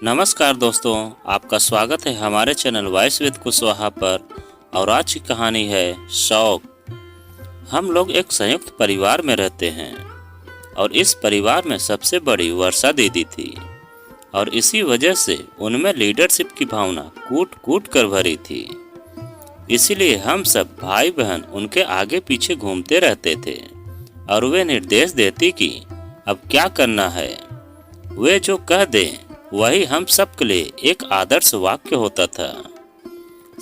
नमस्कार दोस्तों, आपका स्वागत है हमारे चैनल वॉइस विद कुशवाहा पर। और आज की कहानी है शौक। हम लोग एक संयुक्त परिवार में रहते हैं और इस परिवार में सबसे बड़ी वर्षा दीदी थी और इसी वजह से उनमें लीडरशिप की भावना कूट कूट कर भरी थी। इसीलिए हम सब भाई बहन उनके आगे पीछे घूमते रहते थे और वे निर्देश देती कि अब क्या करना है। वे जो कह दें वही हम सबके लिए एक आदर्श वाक्य होता था।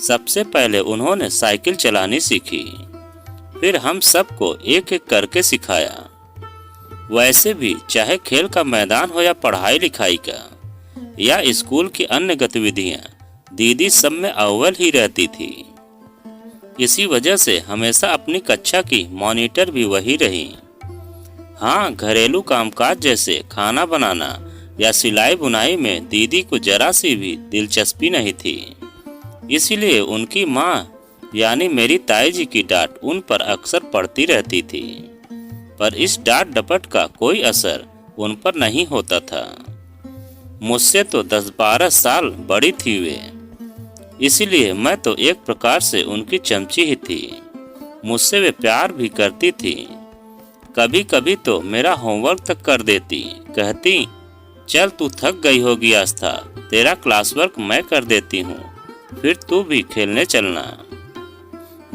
सबसे पहले उन्होंने साइकिल चलानी सीखी, फिर हम सबको एक एक करके सिखाया। वैसे भी चाहे खेल का मैदान हो या पढ़ाई लिखाई का या स्कूल की अन्य गतिविधियां, दीदी सब में अव्वल ही रहती थी। इसी वजह से हमेशा अपनी कक्षा की मॉनिटर भी वही रही। हाँ, घरेलू कामकाज जैसे खाना बनाना या सिलाई बुनाई में दीदी को जरा सी भी दिलचस्पी नहीं थी। इसीलिए उनकी माँ यानी मेरी ताई जी की डांट उन पर अक्सर पड़ती रहती थी, पर इस डांट डपट का कोई असर उन पर नहीं होता था। मुझसे तो 10-12 साल बड़ी थी वे, इसीलिए मैं तो एक प्रकार से उनकी चमची ही थी। मुझसे वे प्यार भी करती थी। कभी कभी तो मेरा होमवर्क तक कर देती, कहती चल तू थक गई होगी आस्था, तेरा क्लास वर्क मैं कर देती हूँ, फिर तू भी खेलने चलना।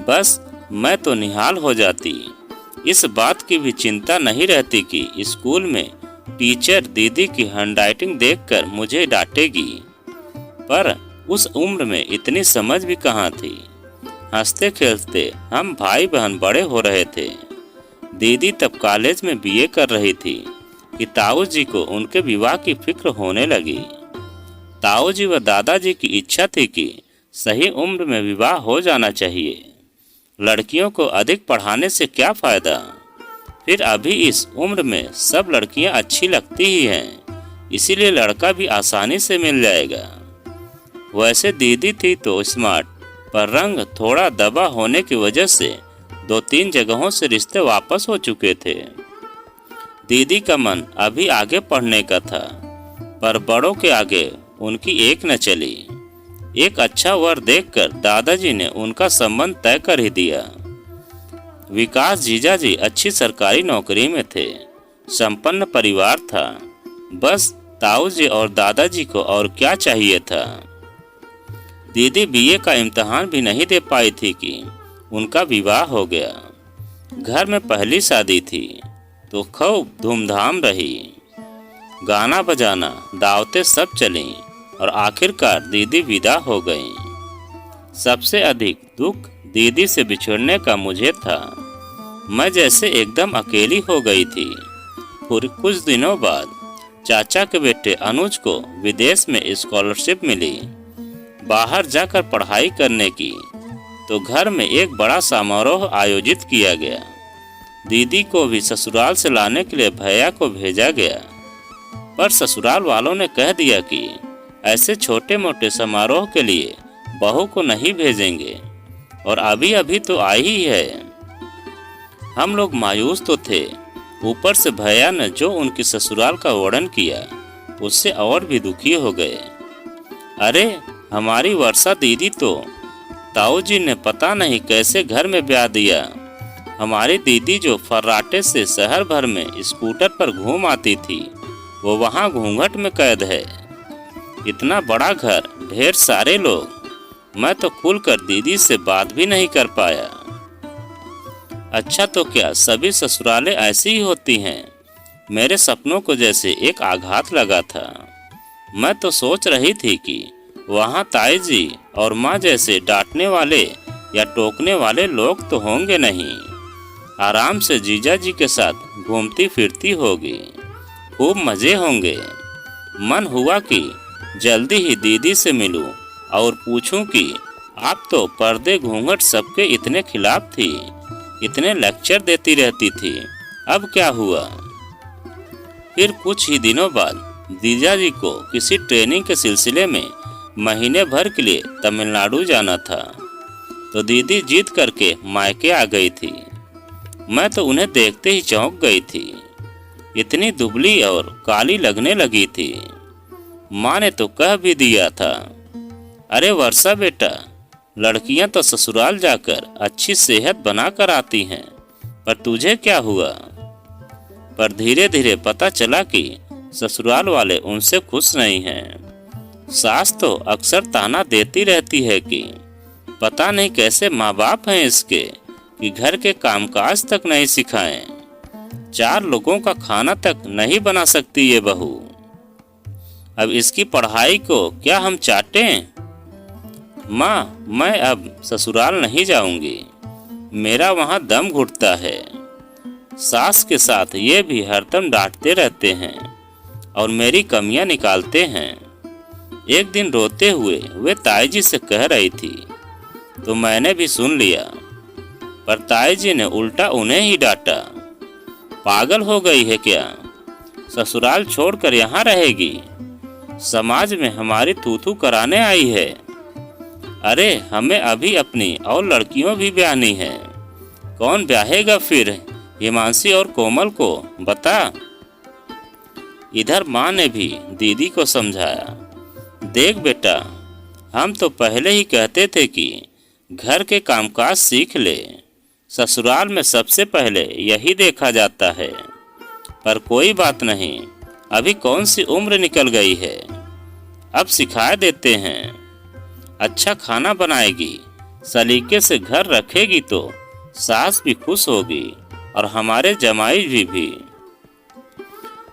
बस मैं तो निहाल हो जाती। इस बात की भी चिंता नहीं रहती कि स्कूल में टीचर दीदी की हैंडराइटिंग देखकर मुझे डांटेगी, पर उस उम्र में इतनी समझ भी कहाँ थी। हंसते खेलते हम भाई बहन बड़े हो रहे थे। दीदी तब कॉलेज में बीए कर रही थी कि ताऊ जी को उनके विवाह की फिक्र होने लगी। ताऊ जी व दादाजी की इच्छा थी कि सही उम्र में विवाह हो जाना चाहिए। लड़कियों को अधिक पढ़ाने से क्या फायदा, फिर अभी इस उम्र में सब लड़कियां अच्छी लगती ही हैं, इसीलिए लड़का भी आसानी से मिल जाएगा। वैसे दीदी थी तो स्मार्ट, पर रंग थोड़ा दबा होने की वजह से 2-3 जगहों से रिश्ते वापस हो चुके थे। दीदी का मन अभी आगे पढ़ने का था, पर बड़ों के आगे उनकी एक न चली। एक अच्छा वर देखकर दादाजी ने उनका संबंध तय कर ही दिया। विकास जीजाजी अच्छी सरकारी नौकरी में थे, संपन्न परिवार था। बस ताऊ जी और दादाजी को और क्या चाहिए था। दीदी बीए का इम्तिहान भी नहीं दे पाई थी कि उनका विवाह हो गया। घर में पहली शादी थी तो खूब धूमधाम रही। गाना बजाना, दावतें सब चली और आखिरकार दीदी विदा हो गई। सबसे अधिक दुख दीदी से बिछड़ने का मुझे था। मैं जैसे एकदम अकेली हो गई थी। फिर कुछ दिनों बाद चाचा के बेटे अनुज को विदेश में स्कॉलरशिप मिली बाहर जाकर पढ़ाई करने की, तो घर में एक बड़ा समारोह आयोजित किया गया। दीदी को भी ससुराल से लाने के लिए भैया को भेजा गया, पर ससुराल वालों ने कह दिया कि ऐसे छोटे मोटे समारोह के लिए बहू को नहीं भेजेंगे और अभी अभी तो आई ही है। हम लोग मायूस तो थे, ऊपर से भैया ने जो उनकी ससुराल का वर्णन किया उससे और भी दुखी हो गए। अरे हमारी वर्षा दीदी तो ताऊ जी ने पता नहीं कैसे घर में ब्याह दिया। हमारी दीदी जो फर्राटे से शहर भर में स्कूटर पर घूम आती थी, वो वहाँ घूंघट में कैद है। इतना बड़ा घर, ढेर सारे लोग, मैं तो खुलकर दीदी से बात भी नहीं कर पाया। अच्छा तो क्या सभी ससुरालें ऐसी ही होती हैं। मेरे सपनों को जैसे एक आघात लगा था। मैं तो सोच रही थी कि वहाँ ताई जी और माँ जैसे डांटने वाले या टोकने वाले लोग तो होंगे नहीं। आराम से जीजा जी के साथ घूमती फिरती होगी, खूब मजे होंगे। मन हुआ कि जल्दी ही दीदी से मिलूं और पूछूं कि आप तो पर्दे घूंघट सबके इतने खिलाफ थी, इतने लेक्चर देती रहती थी, अब क्या हुआ। फिर कुछ ही दिनों बाद जीजा जी को किसी ट्रेनिंग के सिलसिले में महीने भर के लिए तमिलनाडु जाना था, तो दीदी जीत करके मायके आ गई थी। मैं तो उन्हें देखते ही चौंक गई थी। इतनी दुबली और काली लगने लगी थी। माँ ने तो कह भी दिया था। अरे वर्षा बेटा, लड़कियां तो ससुराल जाकर अच्छी सेहत बना कर आती हैं, पर तुझे क्या हुआ? पर धीरे धीरे पता चला कि ससुराल वाले उनसे खुश नहीं हैं। सास तो अक्सर ताना देती रहती है कि पता नहीं कैसे माँ बाप हैं इसके कि घर के कामकाज तक नहीं सिखाएं, 4 लोगों का खाना तक नहीं बना सकती ये बहू। अब इसकी पढ़ाई को क्या हम चाटें? माँ, मैं अब ससुराल नहीं जाऊंगी, मेरा वहाँ दम घुटता है। सास के साथ ये भी हरदम डांटते रहते हैं और मेरी कमियां निकालते हैं। एक दिन रोते हुए वे ताई जी से कह रही थी तो मैंने भी सुन लिया, पर ताई जी ने उल्टा उन्हें ही डांटा। पागल हो गई है क्या? ससुराल छोड़कर यहाँ रहेगी? समाज में हमारी तू कराने आई है? अरे हमें अभी अपनी और लड़कियों भी ब्याहनी है, कौन ब्याहेगा फिर हिमांशी और कोमल को, बता। इधर माँ ने भी दीदी को समझाया, देख बेटा, हम तो पहले ही कहते थे कि घर के कामकाज सीख ले, ससुराल में सबसे पहले यही देखा जाता है। पर कोई बात नहीं, अभी कौन सी उम्र निकल गई है, अब सिखा देते हैं। अच्छा खाना बनाएगी, सलीके से घर रखेगी तो सास भी खुश होगी और हमारे जमाई भी।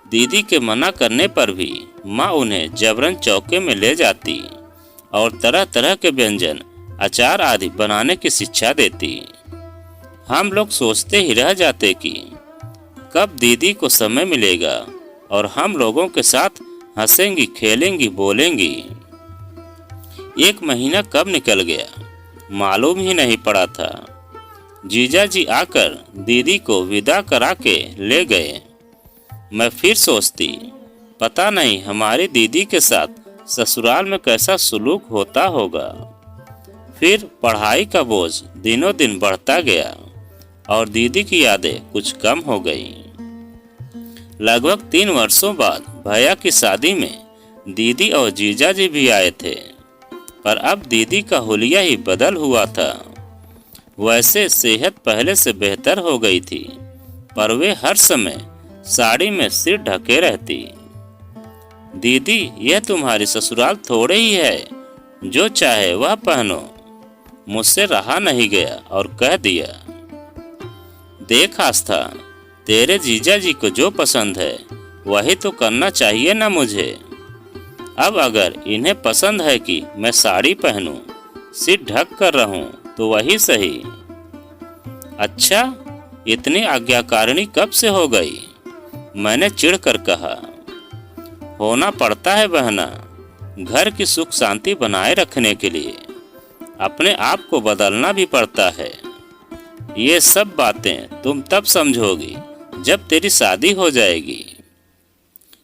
दीदी के मना करने पर भी माँ उन्हें जबरन चौके में ले जाती और तरह तरह के व्यंजन, अचार आदि बनाने की शिक्षा देती। हम लोग सोचते ही रह जाते कि कब दीदी को समय मिलेगा और हम लोगों के साथ हंसेंगी, खेलेंगी, बोलेंगी। 1 महीना कब निकल गया मालूम ही नहीं पड़ा था। जीजा जी आकर दीदी को विदा करा के ले गए। मैं फिर सोचती, पता नहीं हमारी दीदी के साथ ससुराल में कैसा सुलूक होता होगा। फिर पढ़ाई का बोझ दिनों दिन बढ़ता गया और दीदी की यादें कुछ कम हो गई। लगभग 3 वर्षों बाद भैया की शादी में दीदी और जीजा जी भी आए थे, पर अब दीदी का हुलिया ही बदल हुआ था। वैसे सेहत पहले से बेहतर हो गई थी, पर वे हर समय साड़ी में सिर ढके रहती। दीदी, यह तुम्हारी ससुराल थोड़े ही है, जो चाहे वह पहनो। मुझसे रहा नहीं गया और कह दिया, देख आस्था, तेरे जीजा जी को जो पसंद है वही तो करना चाहिए ना मुझे। अब अगर इन्हें पसंद है कि मैं साड़ी पहनूं, सिर ढक कर रहूं, तो वही सही। अच्छा, इतनी आज्ञाकारिणी कब से हो गई? मैंने चिढ़कर कहा। होना पड़ता है बहना, घर की सुख शांति बनाए रखने के लिए अपने आप को बदलना भी पड़ता है। ये सब बातें तुम तब समझोगी जब तेरी शादी हो जाएगी।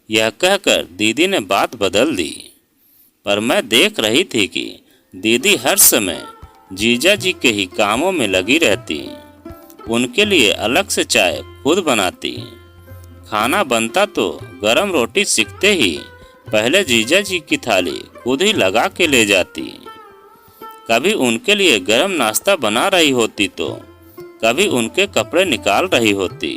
यह कहकर दीदी ने बात बदल दी, पर मैं देख रही थी कि दीदी हर समय जीजा जी के ही कामों में लगी रहती। उनके लिए अलग से चाय खुद बनाती। खाना बनता तो गरम रोटी सीखते ही पहले जीजा जी की थाली खुद ही लगा के ले जाती। कभी उनके लिए गरम नाश्ता बना रही होती तो कभी उनके कपड़े निकाल रही होती।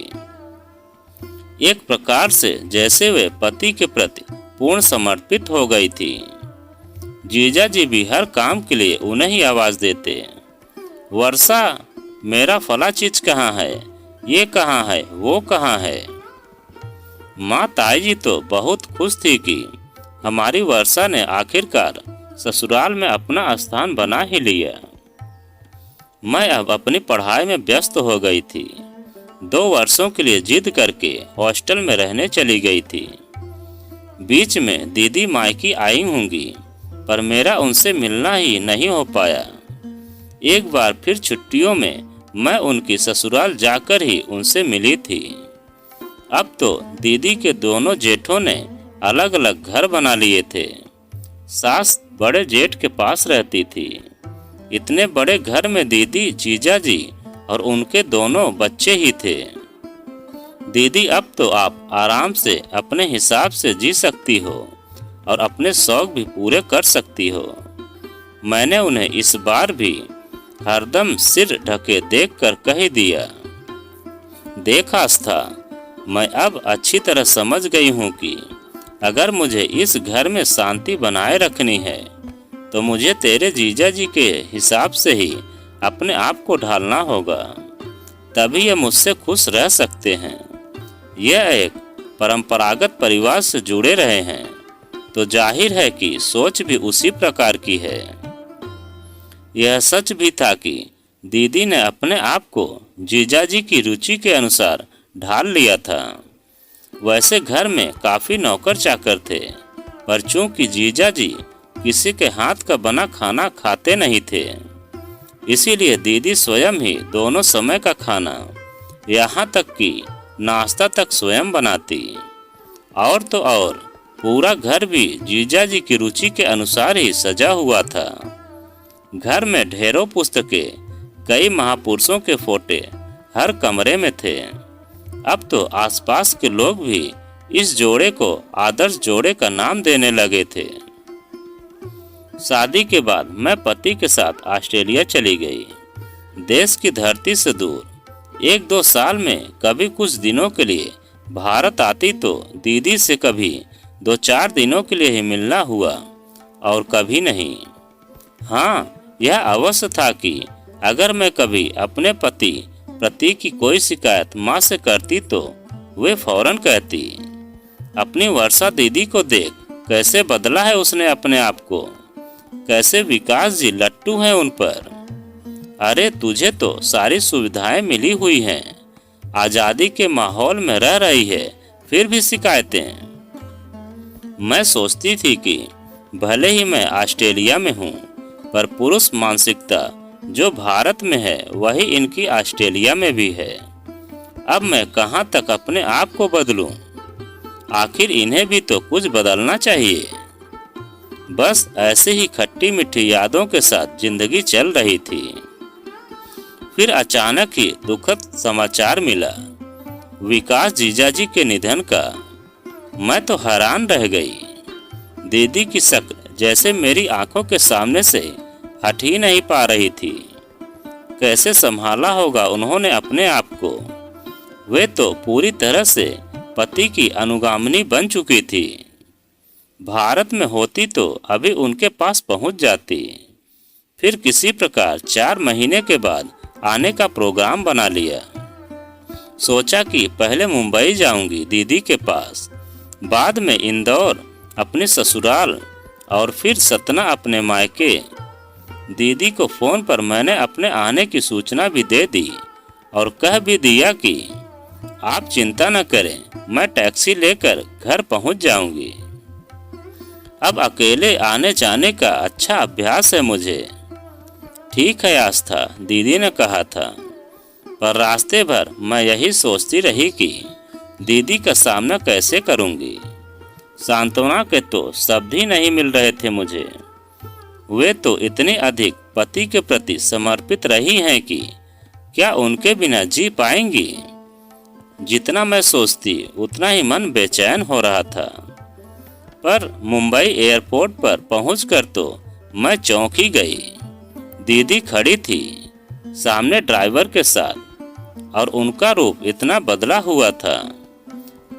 एक प्रकार से जैसे वे पति के प्रति पूर्ण समर्पित हो गई थी। जीजा जी भी हर काम के लिए उन्हें ही आवाज देते, वर्षा, मेरा फला चीज कहाँ है, ये कहाँ है, वो कहाँ है। माँ ताई जी तो बहुत खुश थी कि हमारी वर्षा ने आखिरकार ससुराल में अपना स्थान बना ही लिया। मैं अब अपनी पढ़ाई में व्यस्त हो गई थी। 2 वर्षों के लिए जिद करके हॉस्टल में रहने चली गई थी। बीच में दीदी मायकी आई होंगी, पर मेरा उनसे मिलना ही नहीं हो पाया। एक बार फिर छुट्टियों में मैं उनकी ससुराल जाकर ही उनसे मिली थी। अब तो दीदी के दोनों जेठों ने अलग अलग घर बना लिए थे। सास बड़े जेठ के पास रहती थी। इतने बड़े घर में दीदी, जीजा जी और उनके दोनों बच्चे ही थे। दीदी, अब तो आप आराम से अपने हिसाब से जी सकती हो। और अपने शौक भी पूरे कर सकती हो। मैंने उन्हें इस बार भी हरदम सिर ढके देखकर कह दिया, देख आस्था, मैं अब अच्छी तरह समझ गई हूँ कि अगर मुझे इस घर में शांति बनाए रखनी है तो मुझे तेरे जीजा जी के हिसाब से ही अपने आप को ढालना होगा, तभी ये मुझसे खुश रह सकते हैं। यह एक परंपरागत परिवार से जुड़े रहे हैं तो जाहिर है कि सोच भी उसी प्रकार की है। यह सच भी था कि दीदी ने अपने आप को जीजाजी की रुचि के अनुसार ढाल लिया था। वैसे घर में काफी नौकर चाकर थे, पर चूंकि जीजाजी किसी के हाथ का बना खाना खाते नहीं थे, इसीलिए दीदी स्वयं ही दोनों समय का खाना, यहाँ तक कि नाश्ता तक स्वयं बनाती। और तो और पूरा घर भी जीजाजी की रुचि के अनुसार ही सजा हुआ था। घर में ढेरों पुस्तकें, कई महापुरुषों के फोटो हर कमरे में थे। अब तो आसपास के लोग भी इस जोड़े को आदर्श जोड़े का नाम देने लगे थे। शादी के बाद मैं पति के साथ ऑस्ट्रेलिया चली गई, देश की धरती से दूर। 1-2 साल में कभी कुछ दिनों के लिए भारत आती तो दीदी से कभी 2-4 दिनों के लिए ही मिलना हुआ और कभी नहीं। हाँ, यह अवश्य था कि अगर मैं कभी अपने पति प्रति की कोई शिकायत माँ से करती तो वे फौरन कहती, अपनी वर्षा दीदी को देख कैसे बदला है उसने अपने आप को, कैसे विकास जी लट्टू हैं उन पर। अरे तुझे तो सारी सुविधाएं मिली हुई हैं, आज़ादी के माहौल में रह रही है, फिर भी शिकायतें। मैं सोचती थी कि भले ही मैं ऑस्ट्रेलिया में हूँ, पर पुरुष मानसिकता जो भारत में है वही इनकी ऑस्ट्रेलिया में भी है। अब मैं कहाँ तक अपने आप को बदलूं? आखिर इन्हें भी तो कुछ बदलना चाहिए। बस ऐसे ही खट्टी मीठी यादों के साथ जिंदगी चल रही थी। फिर अचानक ही दुखद समाचार मिला, विकास जीजाजी के निधन का। मैं तो हैरान रह गई। दीदी की शक्ल जैसे मेरी आंखों के सामने से हट ही नहीं पा रही थी। कैसे संभाला होगा उन्होंने अपने आप को। वे तो पूरी तरह से पति की अनुगामिनी बन चुकी थी। भारत में होती तो अभी उनके पास पहुंच जाती। फिर किसी प्रकार 4 महीने के बाद आने का प्रोग्राम बना लिया। सोचा कि पहले मुंबई जाऊंगी दीदी के पास, बाद में इंदौर अपने ससुराल और फिर सतना अपने मायके। दीदी को फोन पर मैंने अपने आने की सूचना भी दे दी और कह भी दिया कि आप चिंता न करें, मैं टैक्सी लेकर घर पहुंच जाऊंगी। अब अकेले आने जाने का अच्छा अभ्यास है मुझे। ठीक है आस्था, दीदी ने कहा था, पर रास्ते भर मैं यही सोचती रही कि दीदी का सामना कैसे करूंगी। सांत्वना के तो शब्द ही नहीं मिल रहे थे मुझे। वे तो इतनी अधिक पति के प्रति समर्पित रही हैं कि क्या उनके बिना जी पाएंगी। जितना मैं सोचती उतना ही मन बेचैन हो रहा था। पर मुंबई एयरपोर्ट पर पहुंचकर तो मैं चौंकी गई। दीदी खड़ी थी सामने ड्राइवर के साथ और उनका रूप इतना बदला हुआ था।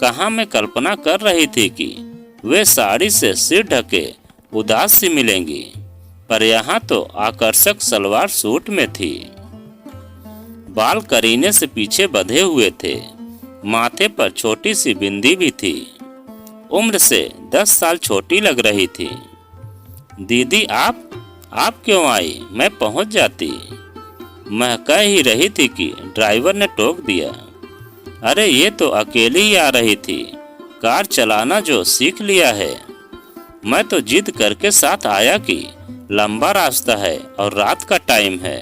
कहाँ मैं कल्पना कर रही थी कि वे साड़ी से सिर ढके उदास सी मिलेंगी, पर यहाँ तो आकर्षक सलवार सूट में थी। बाल करीने से पीछे बंधे हुए थे, माथे पर छोटी सी बिंदी भी थी। उम्र से 10 साल छोटी लग रही थी। दीदी आप क्यों आई? मैं पहुंच जाती। मैं कह ही रही थी कि ड्राइवर ने टोक दिया। अरे ये तो अकेली ही आ रही थी, कार चलाना जो सीख लिया है। मैं तो जिद करके साथ आया कि लंबा रास्ता है और रात का टाइम है।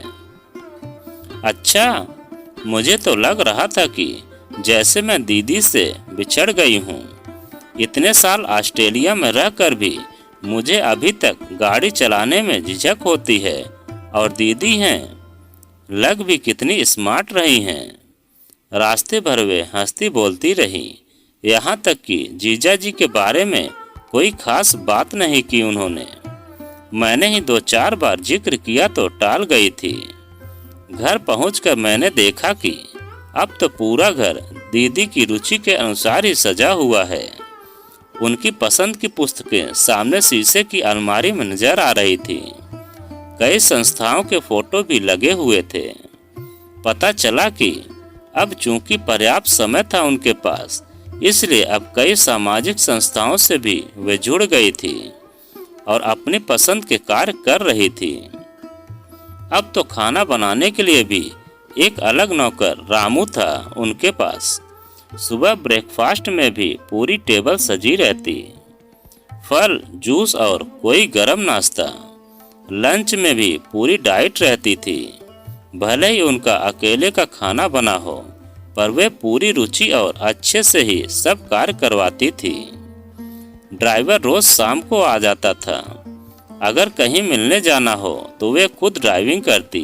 अच्छा, मुझे तो लग रहा था कि जैसे मैं दीदी से बिछड़ गई हूँ। इतने साल ऑस्ट्रेलिया में रहकर भी मुझे अभी तक गाड़ी चलाने में झिझक होती है, और दीदी हैं, लग भी कितनी स्मार्ट रही हैं। रास्ते भर वे हंसती बोलती रही, यहाँ तक कि जीजा जी के बारे में कोई खास बात नहीं की उन्होंने। मैंने ही 2-4 बार जिक्र किया तो टाल गई थी। घर पहुंचकर मैंने देखा कि अब तो पूरा घर दीदी की रुचि के अनुसार ही सजा हुआ है। उनकी पसंद की पुस्तकें सामने शीशे की अलमारी में नजर आ रही थी। कई संस्थाओं के फोटो भी लगे हुए थे। पता चला कि अब चूंकि पर्याप्त समय था उनके पास, इसलिए अब कई सामाजिक संस्थाओं से भी वे जुड़ गई थी और अपनी पसंद के कार्य कर रही थी। अब तो खाना बनाने के लिए भी एक अलग नौकर रामू था उनके पास। सुबह ब्रेकफास्ट में भी पूरी टेबल सजी रहती, फल, जूस और कोई गरम नाश्ता। लंच में भी पूरी डाइट रहती थी। भले ही उनका अकेले का खाना बना हो, पर वे पूरी रुचि और अच्छे से ही सब कार्य करवाती थी। ड्राइवर रोज शाम को आ जाता था। अगर कहीं मिलने जाना हो तो वे खुद ड्राइविंग करती,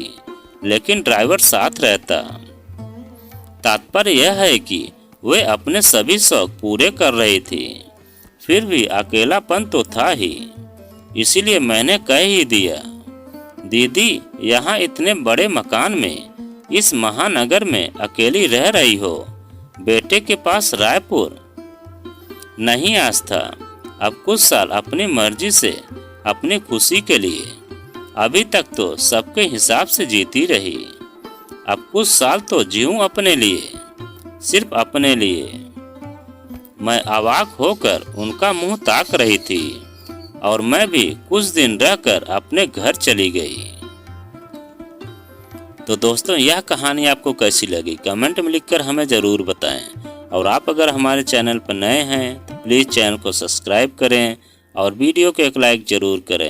लेकिन ड्राइवर साथ रहता। तात्पर्य यह है कि वे अपने सभी शौक पूरे कर रही थी। फिर भी अकेलापन तो था ही, इसीलिए मैंने कह ही दिया, दीदी यहाँ इतने बड़े मकान में, इस महानगर में अकेली रह रही हो, बेटे के पास रायपुर नहीं आस्था। अब कुछ साल अपनी मर्जी से, अपनी खुशी के लिए, अभी तक तो सबके हिसाब से जीती रही। अब कुछ साल तो जीऊं अपने लिए, सिर्फ अपने लिए। मैं अवाक होकर उनका मुंह ताक रही थी और मैं भी कुछ दिन रहकर अपने घर चली गई। तो दोस्तों, यह कहानी आपको कैसी लगी कमेंट में लिखकर हमें ज़रूर बताएं। और आप अगर हमारे चैनल पर नए हैं तो प्लीज़ चैनल को सब्सक्राइब करें और वीडियो को एक लाइक ज़रूर करें।